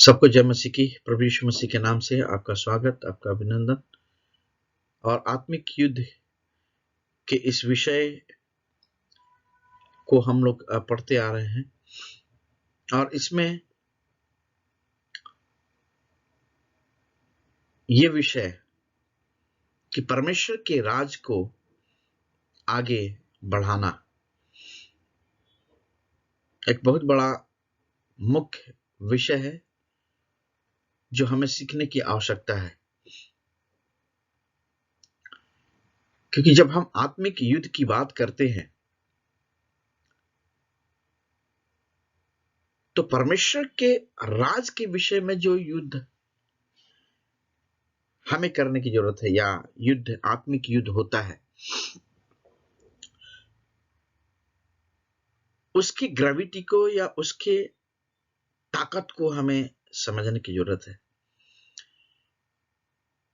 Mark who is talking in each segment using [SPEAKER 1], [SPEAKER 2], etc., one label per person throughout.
[SPEAKER 1] सबको जय मसीह की प्रभु यीशु मसीह के नाम से आपका स्वागत, आपका अभिनंदन। और आत्मिक युद्ध के इस विषय को हम लोग पढ़ते आ रहे हैं और इसमें ये विषय कि परमेश्वर के राज को आगे बढ़ाना एक बहुत बड़ा मुख्य विषय है जो हमें सीखने की आवश्यकता है। क्योंकि जब हम आत्मिक युद्ध की बात करते हैं तो परमेश्वर के राज के विषय में जो युद्ध हमें करने की जरूरत है या युद्ध आत्मिक युद्ध होता है, उसकी ग्रेविटी को या उसके ताकत को हमें समझने की जरूरत है।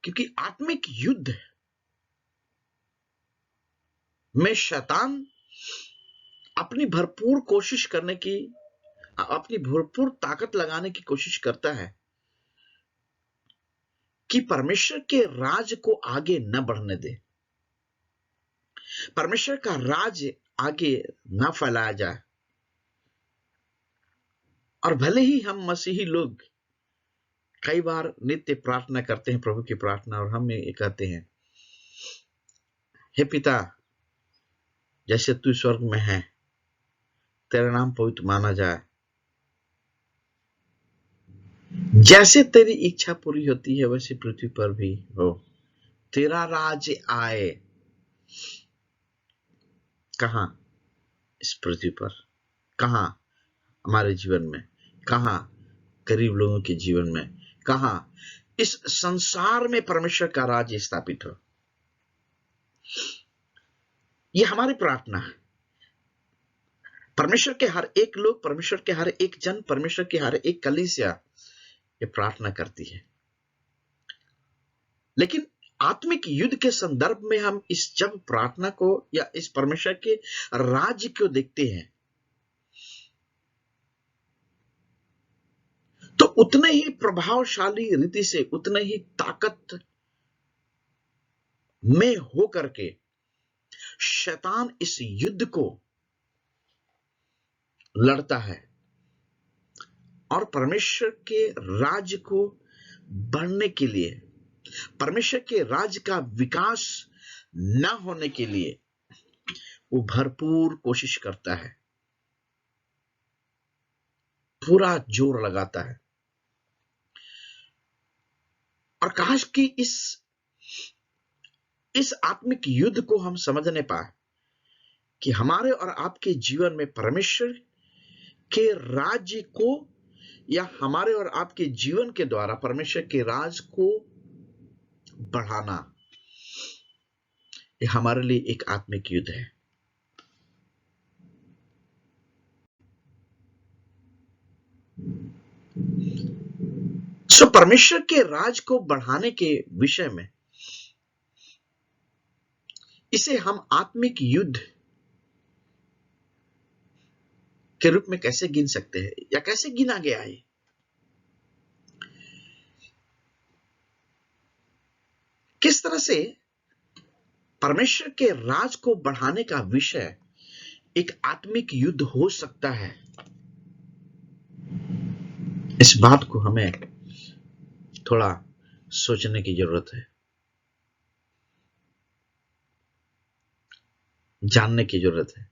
[SPEAKER 1] क्योंकि आत्मिक युद्ध में शैतान अपनी भरपूर कोशिश करने की, अपनी भरपूर ताकत लगाने की कोशिश करता है कि परमेश्वर के राज को आगे न बढ़ने दे, परमेश्वर का राज आगे न फैलाया जाए। और भले ही हम मसीही लोग कई बार नित्य प्रार्थना करते हैं, प्रभु की प्रार्थना, और हम ये कहते हैं, हे पिता, जैसे तू स्वर्ग में है, तेरा नाम पवित्र माना जाए, जैसे तेरी इच्छा पूरी होती है वैसे पृथ्वी पर भी हो, तेरा राज आए। कहां? इस पृथ्वी पर। कहां? हमारे जीवन में। कहां? गरीब लोगों के जीवन में। कहां? इस संसार में परमेश्वर का राज स्थापित हो। यह हमारी प्रार्थना है। परमेश्वर के हर एक लोग, परमेश्वर के हर एक जन, परमेश्वर के हर एक कलीसिया ये प्रार्थना करती है। लेकिन आत्मिक युद्ध के संदर्भ में हम इस जब प्रार्थना को या इस परमेश्वर के राज्य को देखते हैं तो उतने ही प्रभावशाली रीति से, उतने ही ताकत में होकर के शैतान इस युद्ध को लड़ता है और परमेश्वर के राज्य को बढ़ने के लिए, परमेश्वर के राज्य का विकास न होने के लिए वो भरपूर कोशिश करता है, पूरा जोर लगाता है। और काश कि इस आत्मिक युद्ध को हम समझने पाए कि हमारे और आपके जीवन में परमेश्वर के राज्य को या हमारे और आपके जीवन के द्वारा परमेश्वर के राज को बढ़ाना, ये हमारे लिए एक आत्मिक युद्ध है। परमेश्वर के राज को बढ़ाने के विषय में इसे हम आत्मिक युद्ध के रूप में कैसे गिन सकते हैं या कैसे गिना गया है? किस तरह से परमेश्वर के राज को बढ़ाने का विषय एक आत्मिक युद्ध हो सकता है, इस बात को हमें थोड़ा सोचने की जरूरत है, जानने की जरूरत है।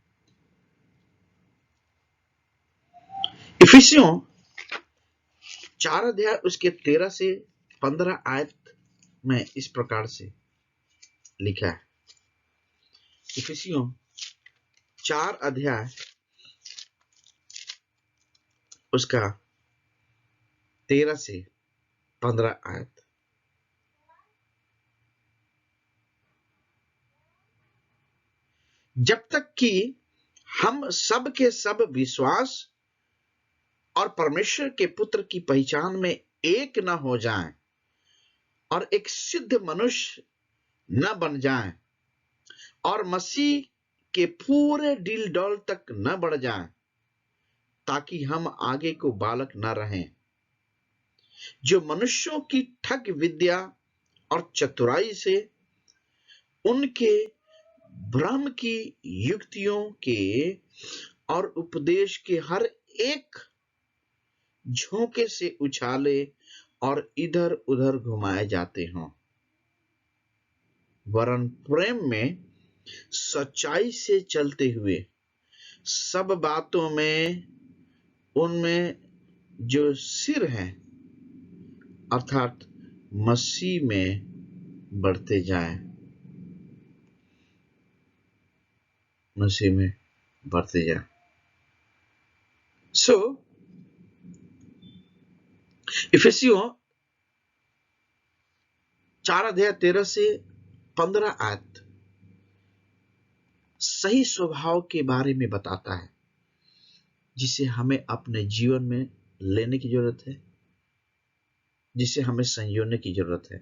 [SPEAKER 1] इफिसियों 4 अध्याय उसके 13 से 15 आयत में इस प्रकार से लिखा है। इफिसियों 4 अध्याय उसका 13 से 15 आयत। जब तक कि हम सब के सब विश्वास और परमेश्वर के पुत्र की पहचान में एक न हो जाएं और एक सिद्ध मनुष्य न बन जाएं और मसीह के पूरे दिल डौल तक न बढ़ जाएं, ताकि हम आगे को बालक न रहें जो मनुष्यों की ठग विद्या और चतुराई से उनके भ्रम की युक्तियों के और उपदेश के हर एक झोंके से उछाले और इधर उधर घुमाए जाते हों, वरन प्रेम में सच्चाई से चलते हुए सब बातों में उनमें जो सिर हैं अर्थात मसीह में बढ़ते जाएं, मसीह में बढ़ते जाएं। सो इफिसियों 4:13 से 15 आयत सही स्वभाव के बारे में बताता है, जिसे हमें अपने जीवन में लेने की जरूरत है, जिसे हमें संयोजने की जरूरत है।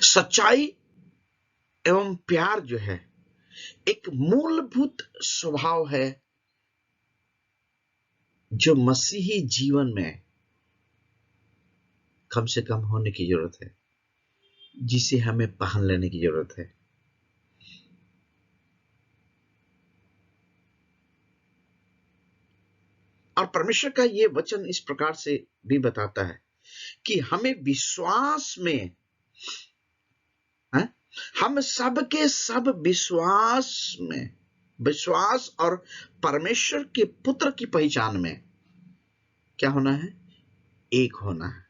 [SPEAKER 1] सच्चाई एवं प्यार जो है एक मूलभूत स्वभाव है जो मसीही जीवन में कम से कम होने की जरूरत है, जिसे हमें पहन लेने की जरूरत है। और परमेश्वर का यह वचन इस प्रकार से भी बताता है कि हमें विश्वास में हम सबके सब विश्वास और परमेश्वर के पुत्र की पहचान में क्या होना है? एक होना है।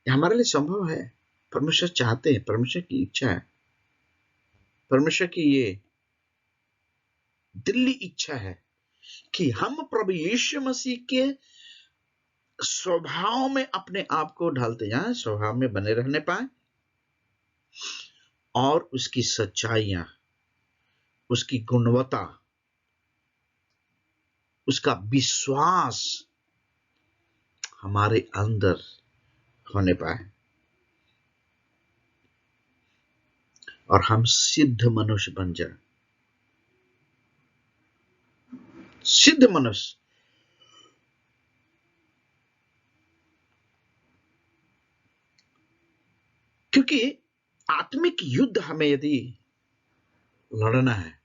[SPEAKER 1] हमारे लिए संभव है, परमेश्वर चाहते हैं, परमेश्वर की इच्छा है, परमेश्वर की ये दिली इच्छा है कि हम प्रभु यीशु मसीह के स्वभाव में अपने आप को ढालते जाएं, स्वभाव में बने रहने पाए और उसकी सच्चाइयां, उसकी गुणवत्ता, उसका विश्वास हमारे अंदर होने पाए और हम सिद्ध मनुष्य बन जाए। सिद्ध मनुष्य, क्योंकि आत्मिक युद्ध हमें यदि लड़ना है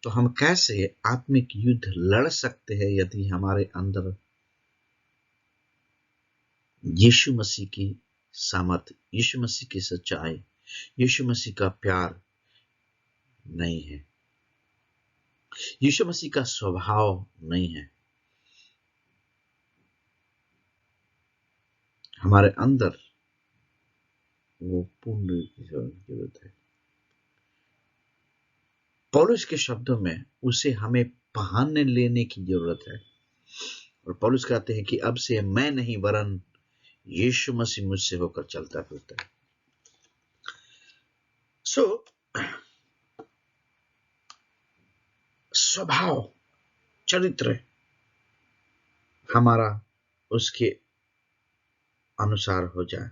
[SPEAKER 1] तो हम कैसे आत्मिक युद्ध लड़ सकते हैं यदि हमारे अंदर यीशु मसीह की सामर्थ, यीशु मसीह की सच्चाई, यीशु मसीह का प्यार नहीं है, यीशु मसीह का स्वभाव नहीं है। हमारे अंदर वो पूर्ण की जरूरत है। पौलुस के शब्दों में उसे हमें पहनने लेने की जरूरत है। और पौलुस कहते हैं कि अब से मैं नहीं वरन यीशु मसीह मुझसे होकर चलता फिरता है। सो स्वभाव, चरित्र हमारा उसके अनुसार हो जाए,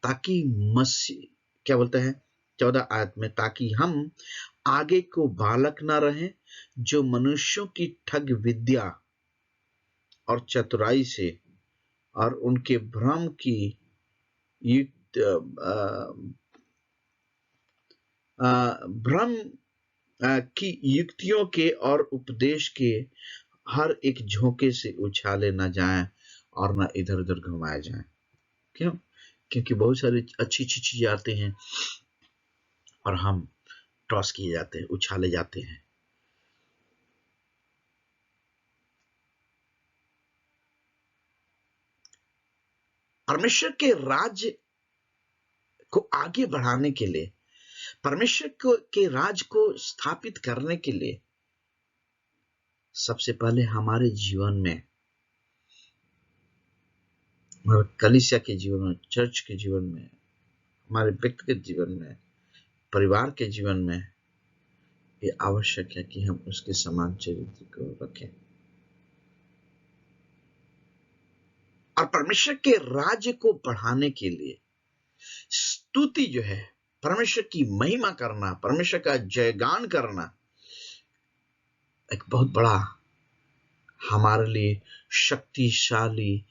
[SPEAKER 1] ताकि मसीह क्या बोलता है 14 आयत में, ताकि हम आगे को बालक ना रहें जो मनुष्यों की ठग विद्या और चतुराई से और उनके भ्रम की युक्त भ्रम की युक्तियों के और उपदेश के हर एक झोंके से उछाले ना जाएं और ना इधर उधर घुमाए जाएं। क्यों? क्योंकि बहुत सारी अच्छी अच्छी चीजें आती हैं और हम टॉस किए जाते हैं, उछाले जाते हैं। परमेश्वर के राज्य को आगे बढ़ाने के लिए, परमेश्वर के राज को स्थापित करने के लिए सबसे पहले हमारे जीवन में, कलीसिया के जीवन में, चर्च के जीवन में, हमारे व्यक्तिगत जीवन में, परिवार के जीवन में ये आवश्यक है कि हम उसके समान चरित्र को रखें। और परमेश्वर के राज्य को बढ़ाने के लिए स्तुति जो है, परमेश्वर की महिमा करना, परमेश्वर का जयगान करना, एक बहुत बड़ा हमारे लिए शक्तिशाली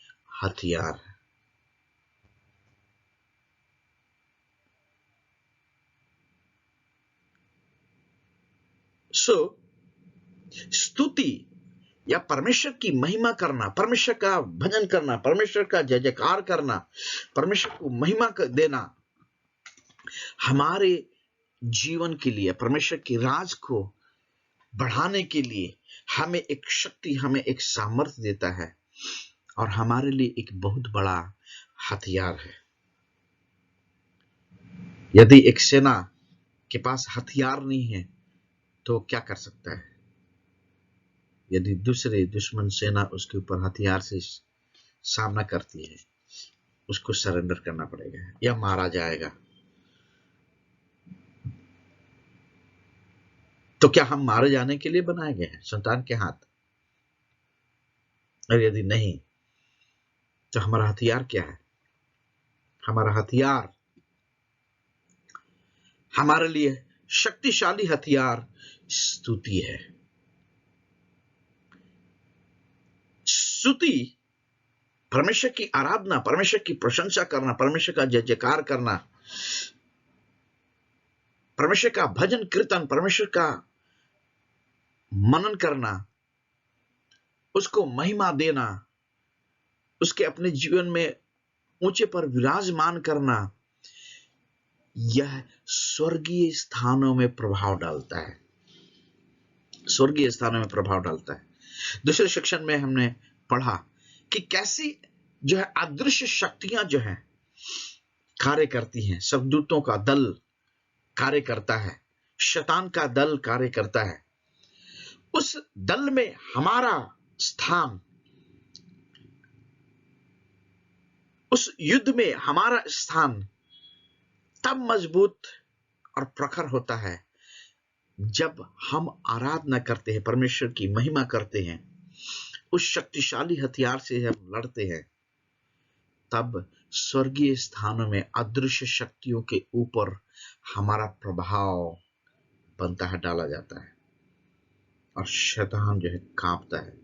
[SPEAKER 1] हथियार है। स्तुति या परमेश्वर की महिमा करना, परमेश्वर का भजन करना, परमेश्वर का जय जयकार करना, परमेश्वर को महिमा देना हमारे जीवन के लिए, परमेश्वर के राज को बढ़ाने के लिए हमें एक शक्ति, हमें एक सामर्थ्य देता है और हमारे लिए एक बहुत बड़ा हथियार है। यदि एक सेना के पास हथियार नहीं है तो क्या कर सकता है? यदि दूसरे दुश्मन सेना उसके ऊपर हथियार से सामना करती है, उसको सरेंडर करना पड़ेगा या मारा जाएगा। तो क्या हम मारे जाने के लिए बनाए गए हैं शैतान के हाथ? और यदि नहीं तो हमारा हथियार क्या है? हमारा हथियार, हमारे लिए शक्तिशाली हथियार स्तुति है। स्तुति परमेश्वर की आराधना, परमेश्वर की प्रशंसा करना, परमेश्वर का जय जयकार करना, परमेश्वर का भजन कीर्तन, परमेश्वर का मनन करना, उसको महिमा देना, उसके अपने जीवन में ऊंचे पर विराजमान करना, यह स्वर्गीय स्थानों में प्रभाव डालता है। स्वर्गीय स्थानों में प्रभाव डालता है। दूसरे सेक्शन में हमने पढ़ा कि कैसी जो है अदृश्य शक्तियां जो है कार्य करती हैं। स्वर्गदूतों का दल कार्य करता है, शैतान का दल कार्य करता है। उस दल में हमारा स्थान, उस युद्ध में हमारा स्थान तब मजबूत और प्रखर होता है जब हम आराधना करते हैं, परमेश्वर की महिमा करते हैं, उस शक्तिशाली हथियार से हम लड़ते हैं। तब स्वर्गीय स्थानों में अदृश्य शक्तियों के ऊपर हमारा प्रभाव बनता है, डाला जाता है और शैतान जो है कांपता है।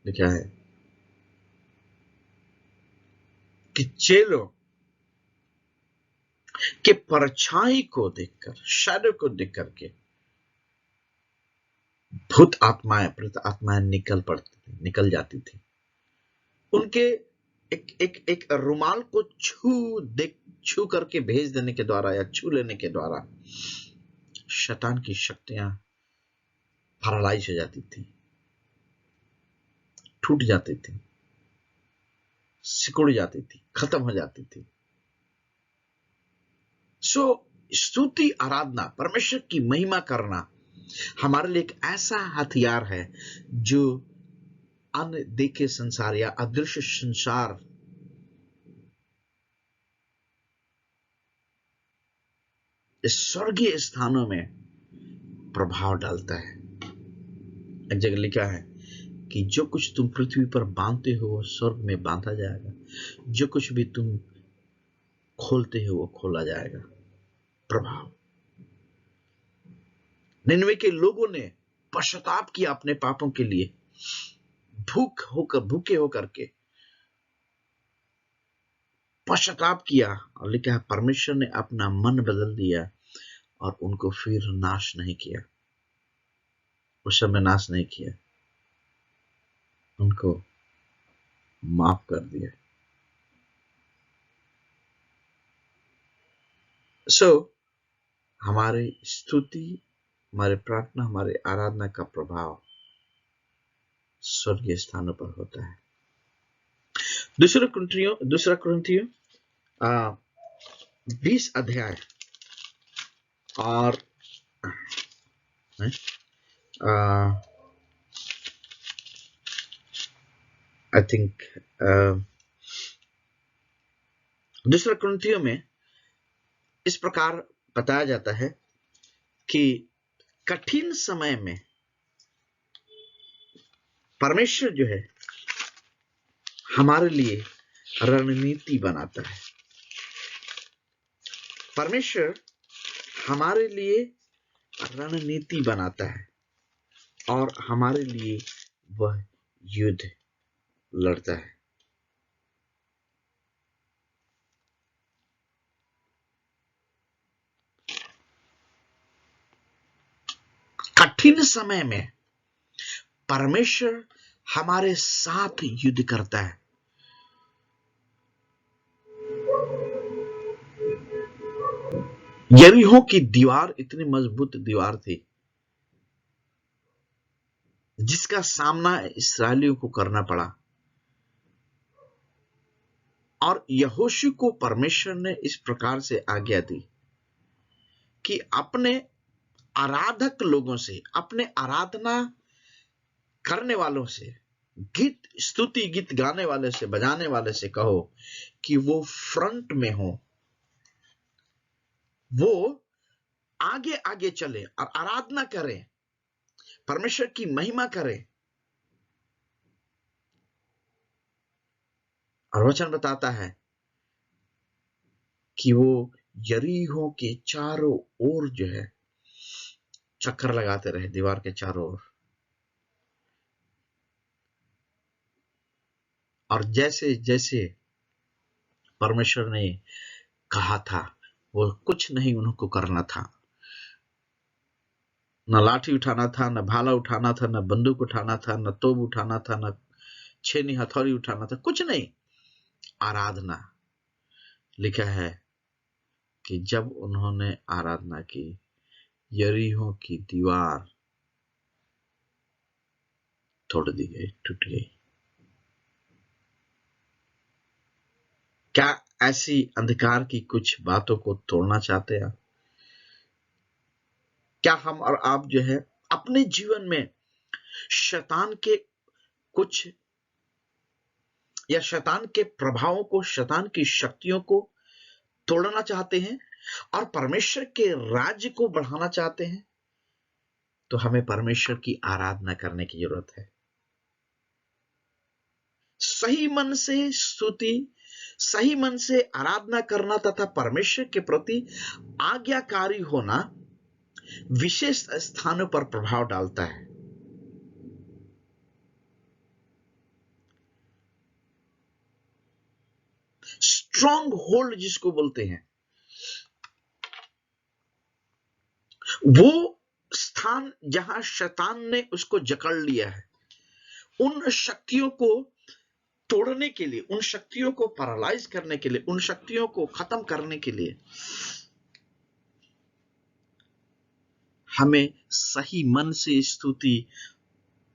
[SPEAKER 1] लिखा है कि चेलों के परछाई को देखकर, शैडो को देख करके भूत आत्माएं, प्रेत आत्माएं निकल जाती थी। उनके एक रुमाल को छू करके भेज देने के द्वारा या छू लेने के द्वारा शैतान की शक्तियां पैरालाइज हो जाती थी, टूट जाती थी, सिकुड़ जाती थी, खत्म हो जाती थी। स्तुति, आराधना, परमेश्वर की महिमा करना हमारे लिए एक ऐसा हथियार है जो अनदेखे संसार या अदृश्य संसार इस स्वर्गीय स्थानों में प्रभाव डालता है। एक जगह लिखा है कि जो कुछ तुम पृथ्वी पर बांधते हो वो स्वर्ग में बांधा जाएगा, जो कुछ भी तुम खोलते हो वो खोला जाएगा। प्रभाव। निनवे के लोगों ने पश्चाताप किया अपने पापों के लिए, भूखे होकर के पश्चाताप किया और लिखा है परमेश्वर ने अपना मन बदल दिया और उनको फिर नाश नहीं किया, उस समय नाश नहीं किया, उनको माफ कर दिया। हमारी स्तुति, हमारे प्रार्थना, हमारे आराधना का प्रभाव स्वर्गीय स्थानों पर होता है। दूसरा कुरिन्थियों 20 अध्याय और आई थिंक दूसरा कुरिन्थियों में इस प्रकार बताया जाता है कि कठिन समय में परमेश्वर जो है हमारे लिए रणनीति बनाता है। परमेश्वर हमारे लिए रणनीति बनाता है और हमारे लिए वह युद्ध लड़ता है। कठिन समय में परमेश्वर हमारे साथ युद्ध करता है। यरीहो की दीवार इतनी मजबूत दीवार थी जिसका सामना इस्राएलियों को करना पड़ा, और यहोशू को परमेश्वर ने इस प्रकार से आज्ञा दी कि अपने आराधक लोगों से, अपने आराधना करने वालों से, गीत स्तुति गीत गाने वाले से, बजाने वाले से कहो कि वो फ्रंट में हो, वो आगे आगे चले और आराधना करें, परमेश्वर की महिमा करें। और वचन बताता है कि वो यरीहो के चारों ओर जो है चक्कर लगाते रहे, दीवार के चारों ओर। और जैसे जैसे परमेश्वर ने कहा था, वो कुछ नहीं उनको करना था। न लाठी उठाना था, न भाला उठाना था, न बंदूक उठाना था, न तोप उठाना था, न छेनी हथौड़ी उठाना था, कुछ नहीं। आराधना। लिखा है कि जब उन्होंने आराधना की, यरीहो की दीवार तोड़ दी गई, टूट गई। क्या ऐसी अंधकार की कुछ बातों को तोड़ना चाहते हैं? क्या हम और आप जो है अपने जीवन में शैतान के कुछ या शैतान के प्रभावों को, शैतान की शक्तियों को तोड़ना चाहते हैं और परमेश्वर के राज्य को बढ़ाना चाहते हैं? तो हमें परमेश्वर की आराधना करने की जरूरत है। सही मन से स्तुति, सही मन से आराधना करना तथा परमेश्वर के प्रति आज्ञाकारी होना विशेष स्थानों पर प्रभाव डालता है। स्ट्रॉन्ग होल्ड जिसको बोलते हैं, वो स्थान जहां शैतान ने उसको जकड़ लिया है, उन शक्तियों को तोड़ने के लिए, उन शक्तियों को पैरालाइज करने के लिए, उन शक्तियों को खत्म करने के लिए हमें सही मन से स्तुति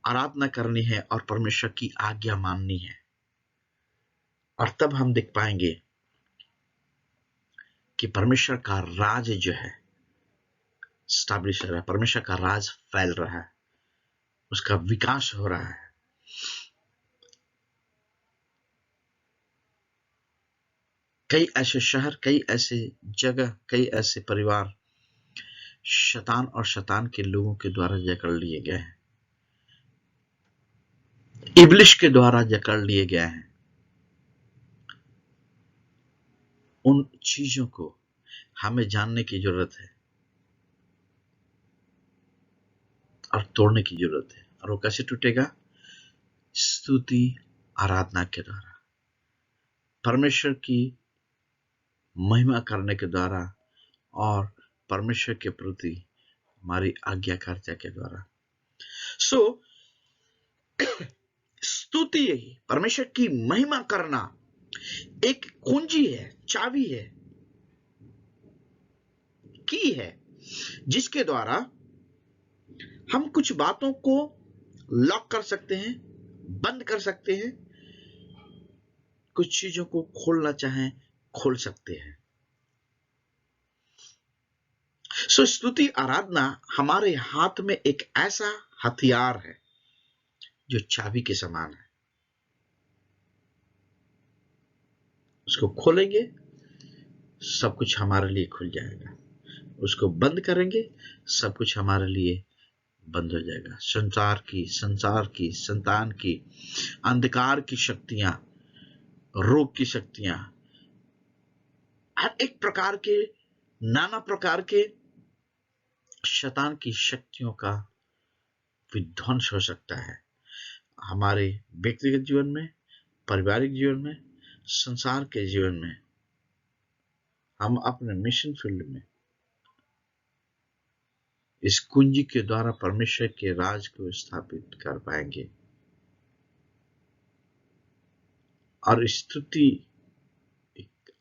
[SPEAKER 1] आराधना करनी है और परमेश्वर की आज्ञा माननी है। और तब हम देख पाएंगे कि परमेश्वर का राज जो है स्टैब्लिश हो रहा है, परमेश्वर का राज फैल रहा है, उसका विकास हो रहा है। कई ऐसे शहर, कई ऐसे जगह, कई ऐसे परिवार शैतान और शैतान के लोगों के द्वारा जकड़ लिए गए हैं, इब्लिश के द्वारा जकड़ लिए गए हैं। उन चीजों को हमें जानने की जरूरत है और तोड़ने की जरूरत है। और वो कैसे टूटेगा? स्तुति आराधना के द्वारा, परमेश्वर की महिमा करने के द्वारा और परमेश्वर के प्रति हमारी आज्ञाकारिता के द्वारा। सो स्तुति, यही परमेश्वर की महिमा करना एक कुंजी है, चाबी है, की है, जिसके द्वारा हम कुछ बातों को लॉक कर सकते हैं, बंद कर सकते हैं, कुछ चीजों को खोलना चाहें खोल सकते हैं। सो स्तुति आराधना हमारे हाथ में एक ऐसा हथियार है जो चाबी के समान है। उसको खोलेंगे, सब कुछ हमारे लिए खुल जाएगा। उसको बंद करेंगे, सब कुछ हमारे लिए बंद हो जाएगा। संसार की, संतान की, अंधकार की शक्तियां, रोग की शक्तियां, हर एक प्रकार के, नाना प्रकार के शैतान की शक्तियों का विध्वंस हो सकता है हमारे व्यक्तिगत जीवन में, पारिवारिक जीवन में, संसार के जीवन में। हम अपने मिशन फील्ड में इस कुंजी के द्वारा परमेश्वर के राज को स्थापित कर पाएंगे। और स्तुति एक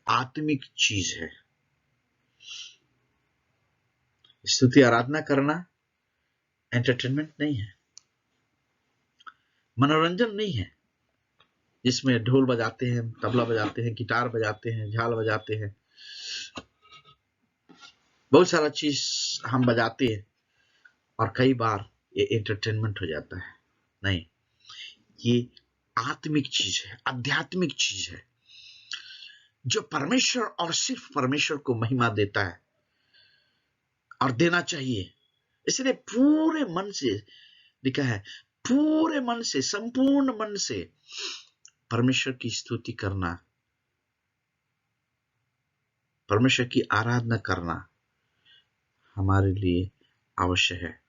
[SPEAKER 1] आत्मिक चीज है। स्तुति आराधना करना एंटरटेनमेंट नहीं है, मनोरंजन नहीं है जिसमें ढोल बजाते हैं, तबला बजाते हैं, गिटार बजाते हैं, झाल बजाते हैं, बहुत सारा चीज हम बजाते हैं और कई बार ये एंटरटेनमेंट हो जाता है। नहीं, ये आत्मिक चीज है, आध्यात्मिक चीज है जो परमेश्वर और सिर्फ परमेश्वर को महिमा देता है और देना चाहिए। इसलिए पूरे मन से लिखा है, पूरे मन से, संपूर्ण मन से परमेश्वर की स्तुति करना, परमेश्वर की आराधना करना हमारे लिए आवश्यक है।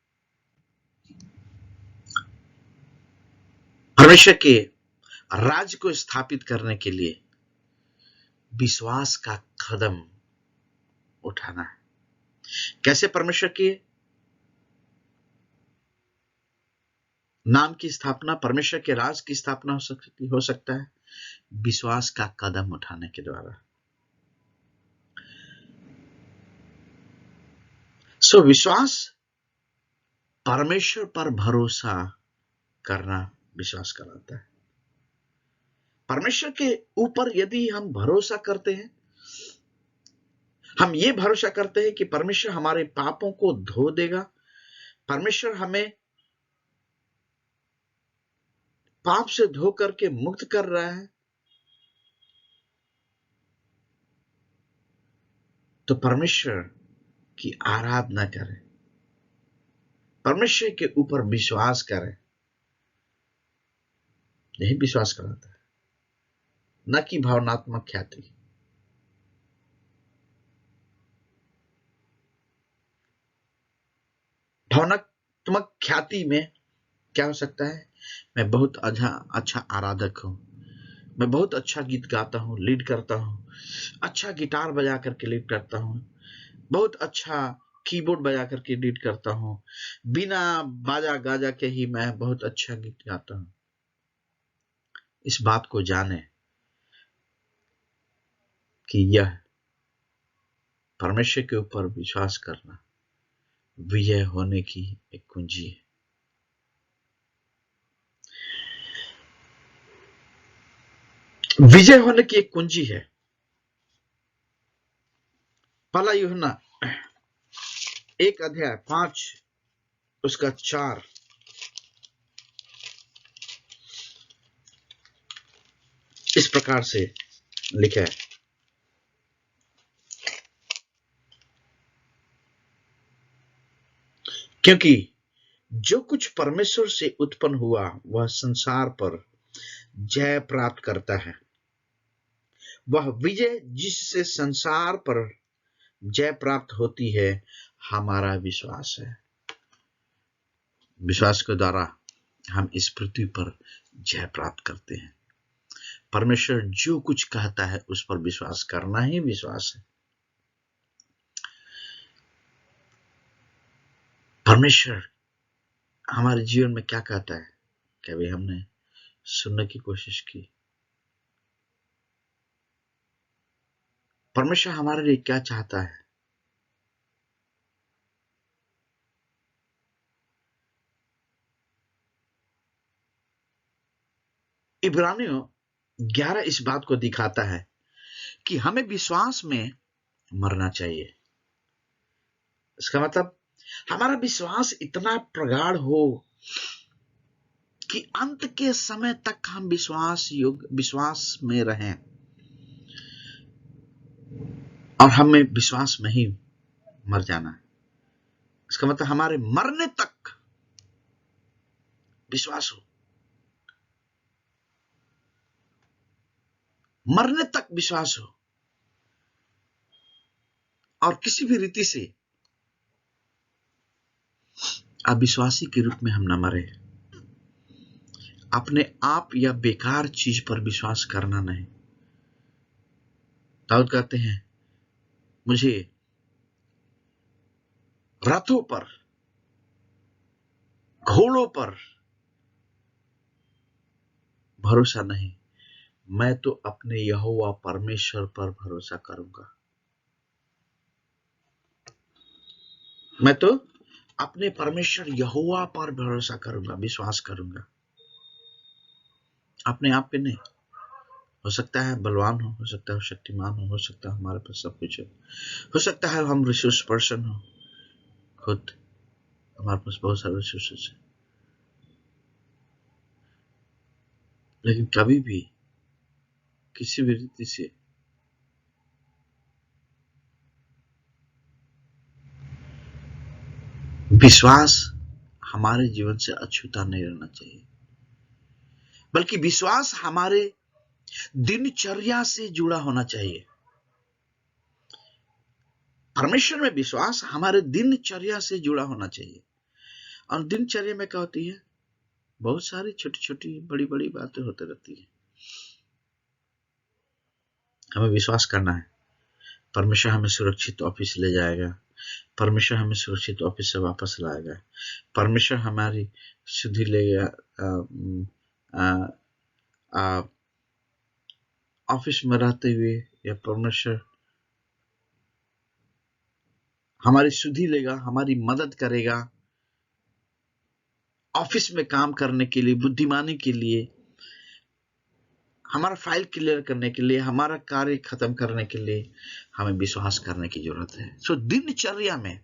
[SPEAKER 1] परमेश्वर के राज्य को स्थापित करने के लिए विश्वास का कदम उठाना है। कैसे परमेश्वर के नाम की स्थापना, परमेश्वर के राज की स्थापना हो सकता है? विश्वास का कदम उठाने के द्वारा। विश्वास, परमेश्वर पर भरोसा करना विश्वास कराता है। परमेश्वर के ऊपर यदि हम भरोसा करते हैं, हम ये भरोसा करते हैं कि परमेश्वर हमारे पापों को धो देगा, परमेश्वर हमें पाप से धो करके मुक्त कर रहा है, तो परमेश्वर की आराधना करें, परमेश्वर के ऊपर विश्वास करें। यही विश्वास कराता है, न कि भावनात्मक ख्याति। भावनात्मक ख्याति में क्या हो सकता है? मैं बहुत अच्छा आराधक हूं, मैं बहुत अच्छा गीत गाता हूं, लीड करता हूं, अच्छा गिटार बजा करके लीड करता हूं, बहुत अच्छा कीबोर्ड बजा करके लीड करता हूं, बिना बाजा गाजा के ही मैं बहुत अच्छा गीत गाता हूं। इस बात को जाने कि यह परमेश्वर के ऊपर विश्वास करना विजय होने की एक कुंजी है। विजय होने की एक कुंजी है। पहला यूहन्ना 1:5 उसका 4 इस प्रकार से लिखा है, क्योंकि जो कुछ परमेश्वर से उत्पन्न हुआ वह संसार पर जय प्राप्त करता है। वह विजय जिससे संसार पर जय प्राप्त होती है हमारा विश्वास है। विश्वास के द्वारा हम इस पृथ्वी पर जय प्राप्त करते हैं। परमेश्वर जो कुछ कहता है उस पर विश्वास करना ही विश्वास है। परमेश्वर हमारे जीवन में क्या कहता है, कभी हमने सुनने की कोशिश की? परमेश्वर हमारे लिए क्या चाहता है? इब्रानियों 11 इस बात को दिखाता है कि हमें विश्वास में मरना चाहिए। इसका मतलब हमारा विश्वास इतना प्रगाढ़ हो कि अंत के समय तक हम विश्वास में रहें और हमें विश्वास में ही मर जाना है। इसका मतलब हमारे मरने तक विश्वास हो, मरने तक विश्वास हो और किसी भी रीति से अविश्वासी के रूप में हम न मरे। अपने आप या बेकार चीज पर विश्वास करना नहीं। दाऊद कहते हैं, मुझे रथों पर, घोड़ों पर भरोसा नहीं, मैं तो अपने यहोवा परमेश्वर पर भरोसा करूंगा। मैं तो अपने परमेश्वर यहोवा पर भरोसा करूंगा, विश्वास करूंगा, अपने आप पे नहीं। हो सकता है बलवान हो सकता है शक्तिमान हो सकता है हमारे पास सब कुछ हो सकता है हम रिसोर्स पर्सन हो, खुद हमारे पास बहुत सारे रिसोर्सेस है, लेकिन कभी भी किसी भी रीति से विश्वास हमारे जीवन से अछूता नहीं रहना चाहिए, बल्कि विश्वास हमारे दिनचर्या से जुड़ा होना चाहिए। परमेश्वर में विश्वास हमारे दिनचर्या से जुड़ा होना चाहिए। और दिनचर्या में क्या होती है? बहुत सारी छोटी छोटी बड़ी बड़ी बातें होती रहती है। हमें विश्वास करना है, परमेश्वर हमें सुरक्षित ऑफिस ले जाएगा, परमेश्वर हमें सुरक्षित ऑफिस से वापस लाएगा, परमेश्वर हमारी सुधि लेगा, ऑफिस में रहते हुए, या परमेश्वर हमारी सुधि लेगा, हमारी मदद करेगा ऑफिस में काम करने के लिए, बुद्धिमानी के लिए, हमारा फाइल क्लियर करने के लिए, हमारा कार्य खत्म करने के लिए हमें विश्वास करने की जरूरत है। सो दिनचर्या में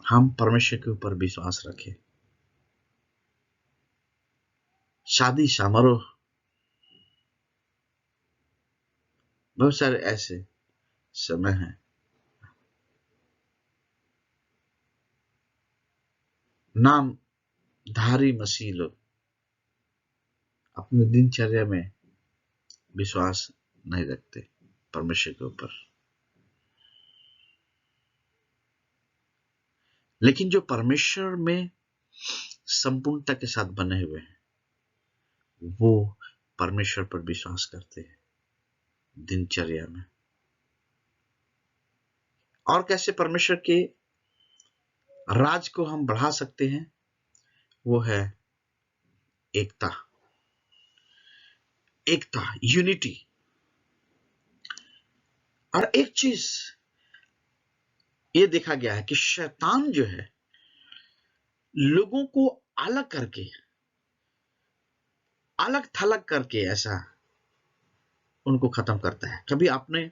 [SPEAKER 1] हम परमेश्वर के ऊपर विश्वास रखें। शादी समारोह, बहुत सारे ऐसे समय हैं, नामधारी मसीह लोग अपने दिनचर्या में विश्वास नहीं रखते परमेश्वर के ऊपर, लेकिन जो परमेश्वर में संपूर्णता के साथ बने हुए हैं वो परमेश्वर पर विश्वास करते हैं दिनचर्या में। और कैसे परमेश्वर के राज को हम बढ़ा सकते हैं? वो है एकता, यूनिटी। और एक चीज ये देखा गया है कि शैतान जो है लोगों को अलग करके, अलग थलग करके ऐसा उनको खत्म करता है। कभी आपने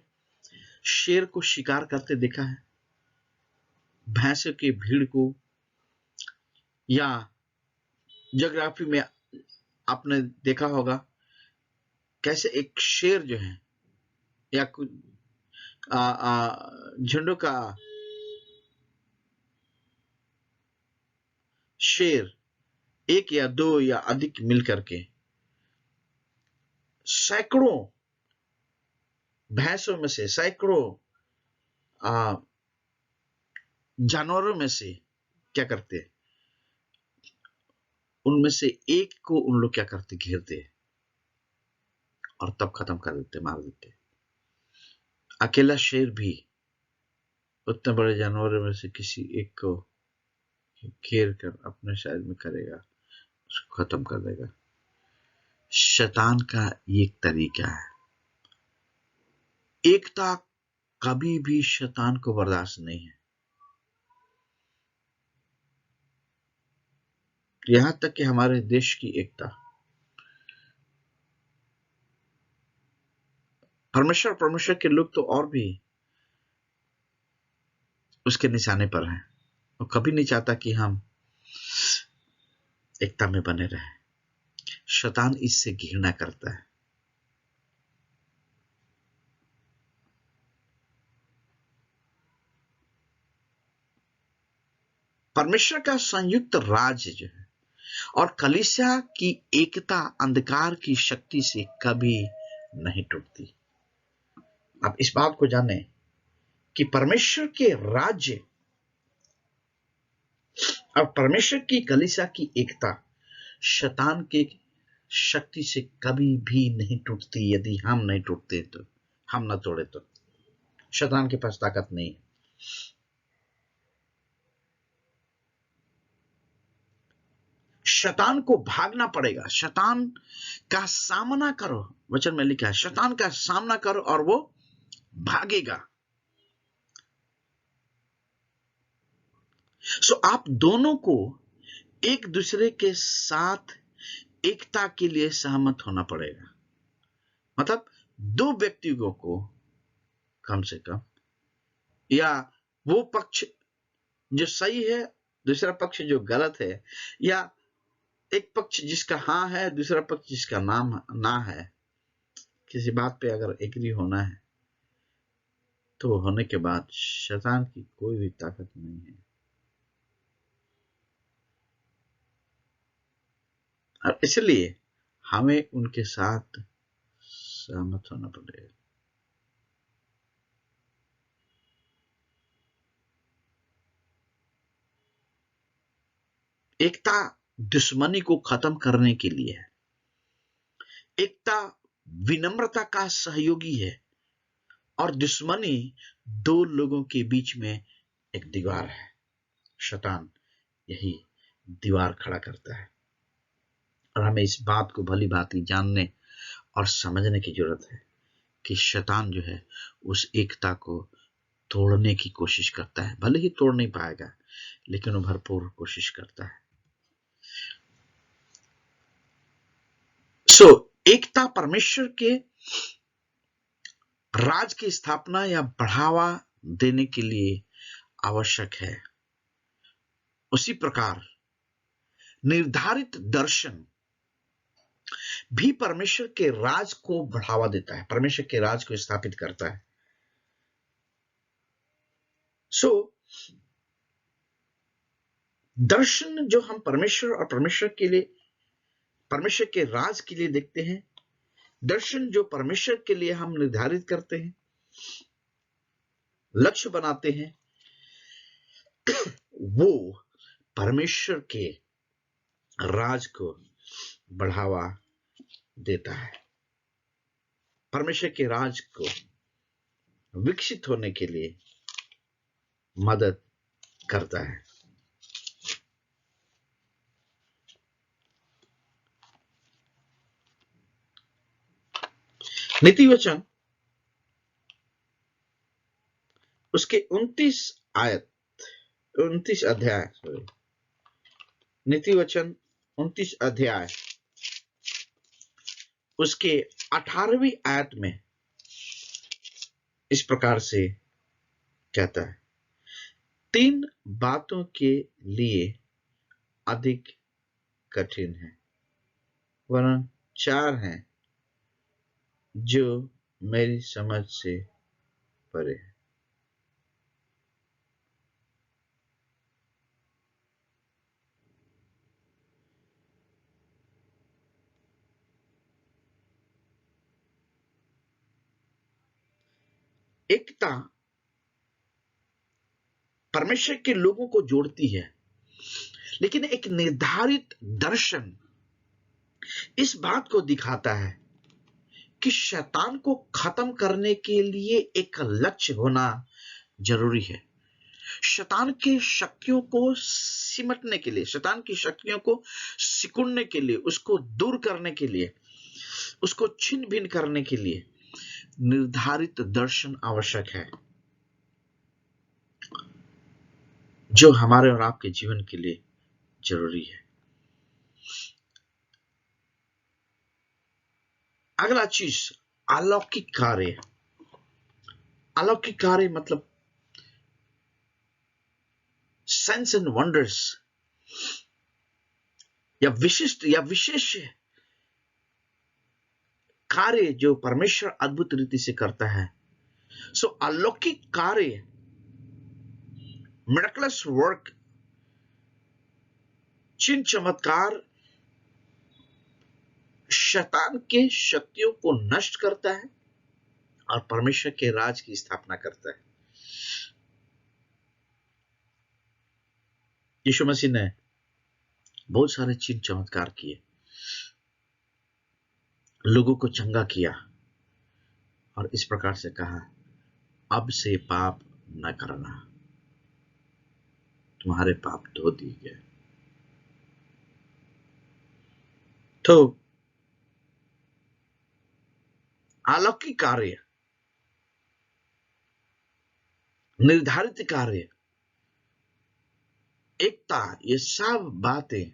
[SPEAKER 1] शेर को शिकार करते देखा है? भैंसों की भीड़ को, या ज्योग्राफी में आपने देखा होगा कैसे एक शेर जो है या कुछ झुंडों का शेर एक या दो या अधिक मिलकर के सैकड़ों भैंसों में से, सैकड़ों जानवरों में से क्या करते, उनमें से एक को उन लोग क्या करते, घेरते और तब खत्म कर देते, मार देते। अकेला शेर भी उतने बड़े जानवरों में से किसी एक को घेर कर अपने साइड में करेगा, उसको खत्म कर देगा। शैतान का ये तरीका है। एकता कभी भी शैतान को बर्दाश्त नहीं है, यहां तक कि हमारे देश की एकता। परमेश्वर के लोग तो और भी उसके निशाने पर हैं, वो कभी नहीं चाहता कि हम एकता में बने रहें। शैतान इससे घृणा करता है। परमेश्वर का संयुक्त राज्य जो है और कलीसिया की एकता अंधकार की शक्ति से कभी नहीं टूटती। आप इस बात को जानें कि परमेश्वर के राज्य और परमेश्वर की कलीसिया की एकता शैतान के शक्ति से कभी भी नहीं टूटती। यदि हम नहीं टूटते तो, हम न तोड़े तो, शैतान के पास ताकत नहीं है। शैतान को भागना पड़ेगा। शैतान का सामना करो, वचन में लिखा है, शैतान का सामना करो और वो भागेगा। सो आप दोनों को एक दूसरे के साथ एकता के लिए सहमत होना पड़ेगा। मतलब दो व्यक्तियों को कम से कम, या वो पक्ष जो सही है, दूसरा पक्ष जो गलत है, या एक पक्ष जिसका हाँ है, दूसरा पक्ष जिसका नाम ना है, किसी बात पे अगर एग्री होना है तो होने के बाद शैतान की कोई भी ताकत नहीं है। और इसलिए हमें उनके साथ सहमत होना पड़ेगा। एकता दुश्मनी को खत्म करने के लिए है। एकता विनम्रता का सहयोगी है, और दुश्मनी दो लोगों के बीच में एक दीवार है। शैतान यही दीवार खड़ा करता है, और हमें इस बात को भली भांति जानने और समझने की जरूरत है कि शैतान जो है उस एकता को तोड़ने की कोशिश करता है। भले ही तोड़ नहीं पाएगा, लेकिन वो भरपूर कोशिश करता है। एकता परमेश्वर के राज की स्थापना या बढ़ावा देने के लिए आवश्यक है। उसी प्रकार निर्धारित दर्शन भी परमेश्वर के राज को बढ़ावा देता है, परमेश्वर के राज को स्थापित करता है। दर्शन जो हम परमेश्वर और परमेश्वर के राज के लिए देखते हैं, दर्शन जो परमेश्वर के लिए हम निर्धारित करते हैं, लक्ष्य बनाते हैं, वो परमेश्वर के राज को बढ़ावा देता है, परमेश्वर के राज को विकसित होने के लिए मदद करता है। नीति वचन उसके 29 अध्याय, नीति वचन 29 अध्याय उसके 18वीं आयत में इस प्रकार से कहता है, 3 बातों के लिए अधिक कठिन है, वरन 4 हैं जो मेरी समझ से परे है। एकता परमेश्वर के लोगों को जोड़ती है, लेकिन एक निर्धारित दर्शन इस बात को दिखाता है कि शैतान को खत्म करने के लिए एक लक्ष्य होना जरूरी है। शैतान की शक्तियों को सिमटने के लिए, शैतान की शक्तियों को सिकुड़ने के लिए, उसको दूर करने के लिए, उसको छिन्न भिन्न करने के लिए निर्धारित दर्शन आवश्यक है, जो हमारे और आपके जीवन के लिए जरूरी है। अगला चीज अलौकिक कार्य। अलौकिक कार्य मतलब साइंस एंड वंडर्स, या विशिष्ट या विशेष कार्य जो परमेश्वर अद्भुत रीति से करता है। अलौकिक कार्य, मिरेकलस वर्क, चिन्ह चमत्कार शैतान के शक्तियों को नष्ट करता है और परमेश्वर के राज की स्थापना करता है। यीशु मसीह ने बहुत सारे चिन्ह चमत्कार किए, लोगों को चंगा किया और इस प्रकार से कहा, अब से पाप न करना, तुम्हारे पाप धो दिए गए। तो अलौकिक कार्य, निर्धारित कार्य, एकता, ये सब बातें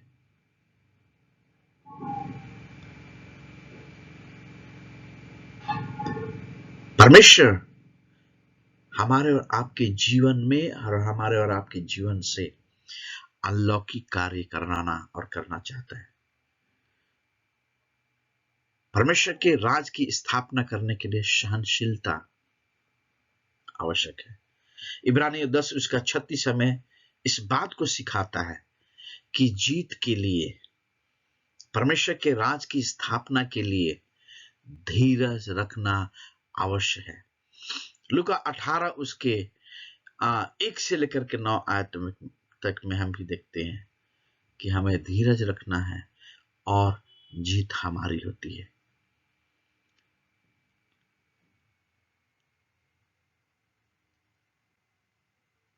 [SPEAKER 1] परमेश्वर हमारे और आपके जीवन में और हमारे और आपके जीवन से अलौकिक कार्य कराना और करना चाहता है। परमेश्वर के राज की स्थापना करने के लिए सहनशीलता आवश्यक है। इब्रानियों 10 उसका 36 हमें इस बात को सिखाता है कि जीत के लिए, परमेश्वर के राज की स्थापना के लिए धीरज रखना आवश्यक है। लूका 18 उसके 1 से लेकर के 9 आयत तक में हम भी देखते हैं कि हमें धीरज रखना है और जीत हमारी होती है।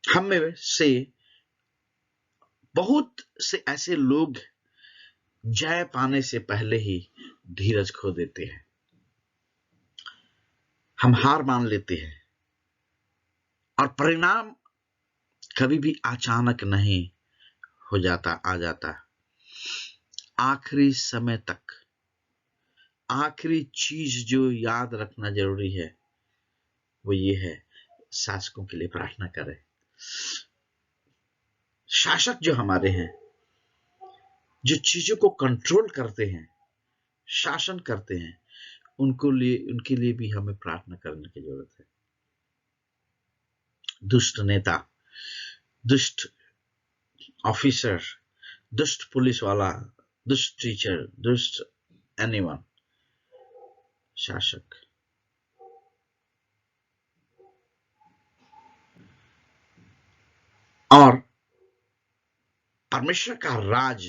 [SPEAKER 1] हम में से बहुत से ऐसे लोग जय पाने से पहले ही धीरज खो देते हैं। हम हार मान लेते हैं और परिणाम कभी भी अचानक नहीं आ जाता। आखिरी समय तक आखिरी चीज जो याद रखना जरूरी है वो ये है, शासकों के लिए प्रार्थना करें। शासक जो हमारे हैं, जो चीजों को कंट्रोल करते हैं, शासन करते हैं, उनके लिए भी हमें प्रार्थना करने की जरूरत है। दुष्ट नेता, दुष्ट ऑफिसर, दुष्ट पुलिस वाला, दुष्ट टीचर, दुष्ट एनीवन, शासक, और परमेश्वर का राज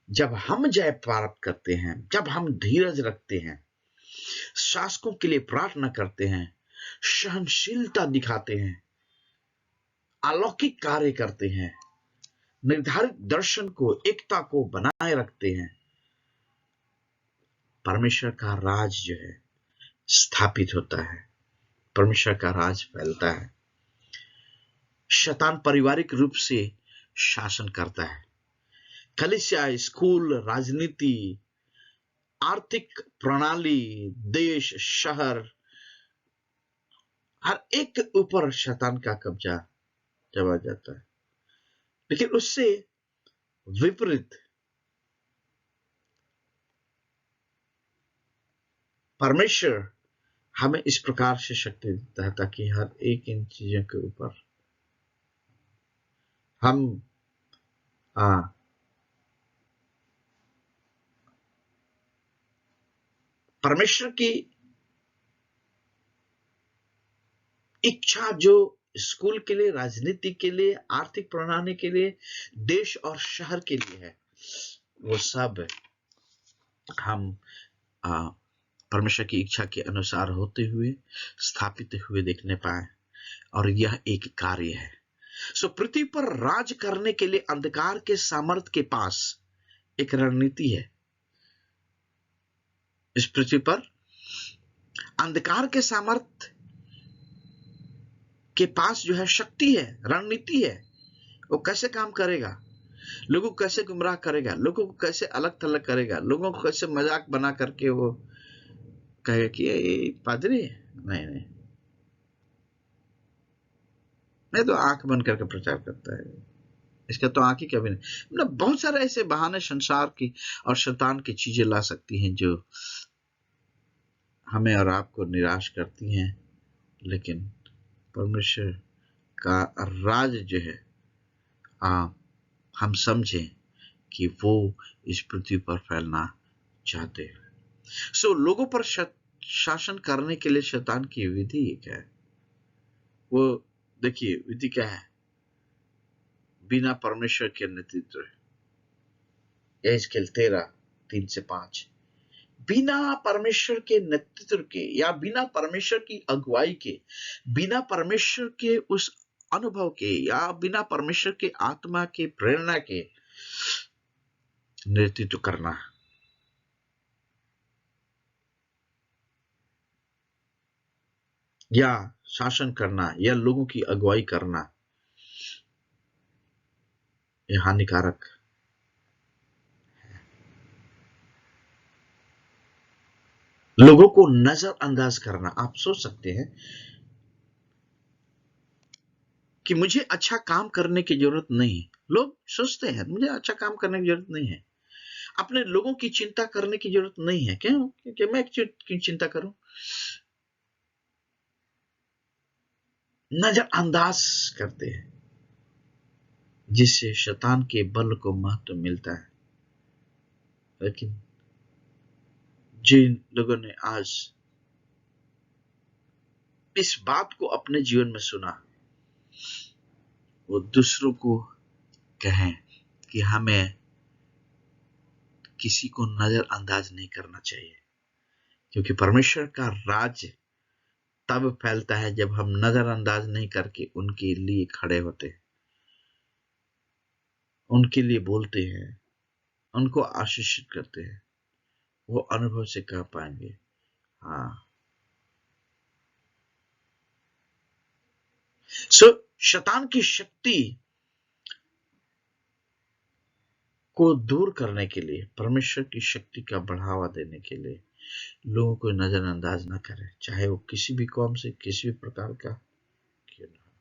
[SPEAKER 1] जब हम जय प्राप्त करते हैं, जब हम धीरज रखते हैं, शासकों के लिए प्रार्थना करते हैं, सहनशीलता दिखाते हैं, अलौकिक कार्य करते हैं, निर्धारित दर्शन को, एकता को बनाए रखते हैं, परमेश्वर का राज जो है स्थापित होता है, परमेश्वर का राज फैलता है। शैतान पारिवारिक रूप से शासन करता है। कलीसिया, स्कूल, राजनीति, आर्थिक प्रणाली, देश, शहर, हर एक के ऊपर शैतान का कब्जा जमा जाता है। लेकिन उससे विपरीत परमेश्वर हमें इस प्रकार से शक्ति देता है ताकि हर एक इन चीजों के ऊपर हम परमेश्वर की इच्छा जो स्कूल के लिए, राजनीति के लिए, आर्थिक प्रणाली के लिए, देश और शहर के लिए है, वो सब हम परमेश्वर की इच्छा के अनुसार होते हुए, स्थापित हुए देखने पाए। और यह एक कार्य है। सो पृथ्वी पर राज करने के लिए अंधकार के सामर्थ के पास एक रणनीति है। इस पृथ्वी पर अंधकार के सामर्थ के पास जो है शक्ति है, रणनीति है। वो कैसे काम करेगा, लोगों को कैसे गुमराह करेगा, लोगों को कैसे अलग थलग करेगा, लोगों को कैसे मजाक बना करके वो कहेगा कि ये पादरी है। नहीं, मैं तो आंख बंद करके प्रचार करता है, इसका तो आंख ही कभी नहीं। मतलब बहुत सारे ऐसे बहाने संसार की और शैतान की चीजें ला सकती हैं जो हमें और आपको निराश करती हैं। लेकिन परमेश्वर का राज जो है हम समझें कि वो इस पृथ्वी पर फैलना चाहते हैं। सो लोगों पर शासन करने के लिए शैतान की विधि क्या है? वो देखिए, विधि क्या है? बिना परमेश्वर के नेतृत्व। यहेजकेल 13:3-5। बिना परमेश्वर के नेतृत्व के या बिना परमेश्वर की अगुवाई के, बिना परमेश्वर के उस अनुभव के या बिना परमेश्वर के आत्मा के प्रेरणा के नेतृत्व करना या शासन करना या लोगों की अगुवाई करना यह हानिकारक। लोगों को नजरअंदाज करना। आप सोच सकते हैं कि मुझे अच्छा काम करने की जरूरत नहीं है। लोग सोचते हैं मुझे अच्छा काम करने की जरूरत नहीं है, अपने लोगों की चिंता करने की जरूरत नहीं है। क्यों? क्योंकि मैं क्यों चिंता करूं? नजरअंदाज करते हैं, जिससे शैतान के बल को महत्व मिलता है। लेकिन जिन लोगों ने आज इस बात को अपने जीवन में सुना, वो दूसरों को कहें कि हमें किसी को नजरअंदाज नहीं करना चाहिए, क्योंकि परमेश्वर का राज तब फैलता है जब हम नजरअंदाज नहीं करके उनके लिए खड़े होते हैं, उनके लिए बोलते हैं, उनको आशीषित करते हैं। वो अनुभव से कह पाएंगे, हाँ। शैतान की शक्ति को दूर करने के लिए, परमेश्वर की शक्ति का बढ़ावा देने के लिए लोगों को नजरअंदाज न करें, चाहे वो किसी भी कौम से, किसी भी प्रकार का क्यों न हो।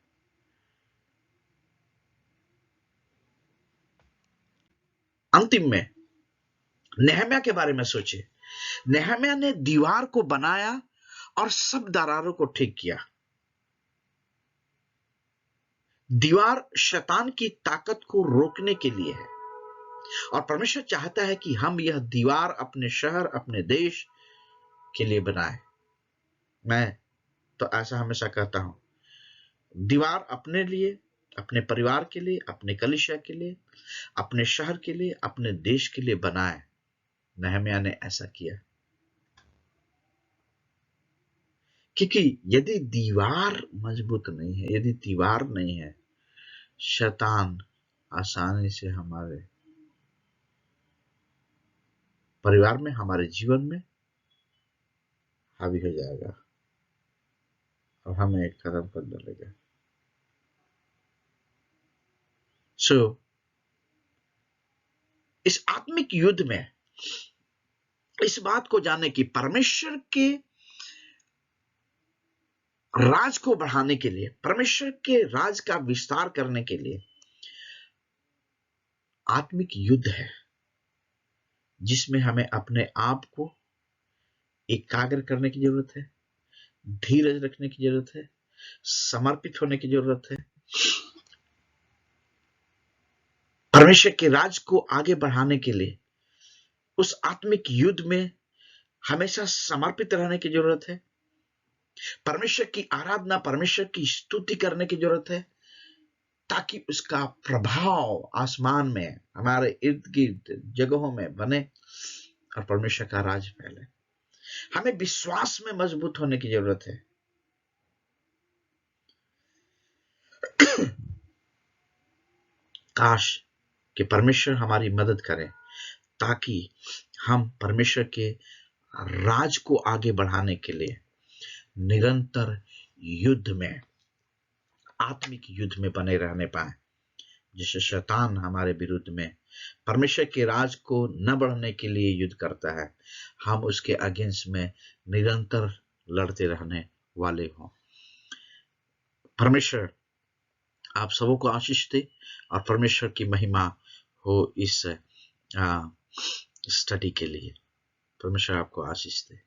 [SPEAKER 1] अंतिम में नेहम्याह के बारे में सोचे। नेहम्याह ने दीवार को बनाया और सब दरारों को ठीक किया। दीवार शैतान की ताकत को रोकने के लिए है, और परमेश्वर चाहता है कि हम यह दीवार अपने शहर, अपने देश के लिए बनाए। मैं तो ऐसा हमेशा कहता हूं, दीवार अपने लिए, अपने परिवार के लिए, अपने कलीसिया के लिए, अपने शहर के लिए, अपने देश के लिए बनाए। नेहम्याह ने ऐसा किया, क्योंकि यदि दीवार मजबूत नहीं है, यदि दीवार नहीं है, शैतान आसानी से हमारे परिवार में, हमारे जीवन में हावी हो जाएगा और हमें एक कदम कर डालेगा। इस आत्मिक युद्ध में इस बात को जाने की, परमेश्वर के राज को बढ़ाने के लिए, परमेश्वर के राज का विस्तार करने के लिए आत्मिक युद्ध है, जिसमें हमें अपने आप को एकाग्र करने की जरूरत है, धीरज रखने की जरूरत है, समर्पित होने की जरूरत है। परमेश्वर के राज को आगे बढ़ाने के लिए उस आत्मिक युद्ध में हमेशा समर्पित रहने की जरूरत है। परमेश्वर की आराधना, परमेश्वर की स्तुति करने की जरूरत है, ताकि उसका प्रभाव आसमान में, हमारे इर्द गिर्द जगहों में बने और परमेश्वर का राज फैले। हमें विश्वास में मजबूत होने की जरूरत है। काश कि परमेश्वर हमारी मदद करे, ताकि हम परमेश्वर के राज को आगे बढ़ाने के लिए निरंतर युद्ध में, आत्मिक युद्ध में बने रहने पाए, जिससे शैतान हमारे विरुद्ध में परमेश्वर के राज को न बढ़ने के लिए युद्ध करता है, हम उसके अगेंस्ट में निरंतर लड़ते रहने वाले हों। परमेश्वर आप सबों को आशीष दे और परमेश्वर की महिमा हो इस स्टडी के लिए। परमेश्वर आपको आशीष दे।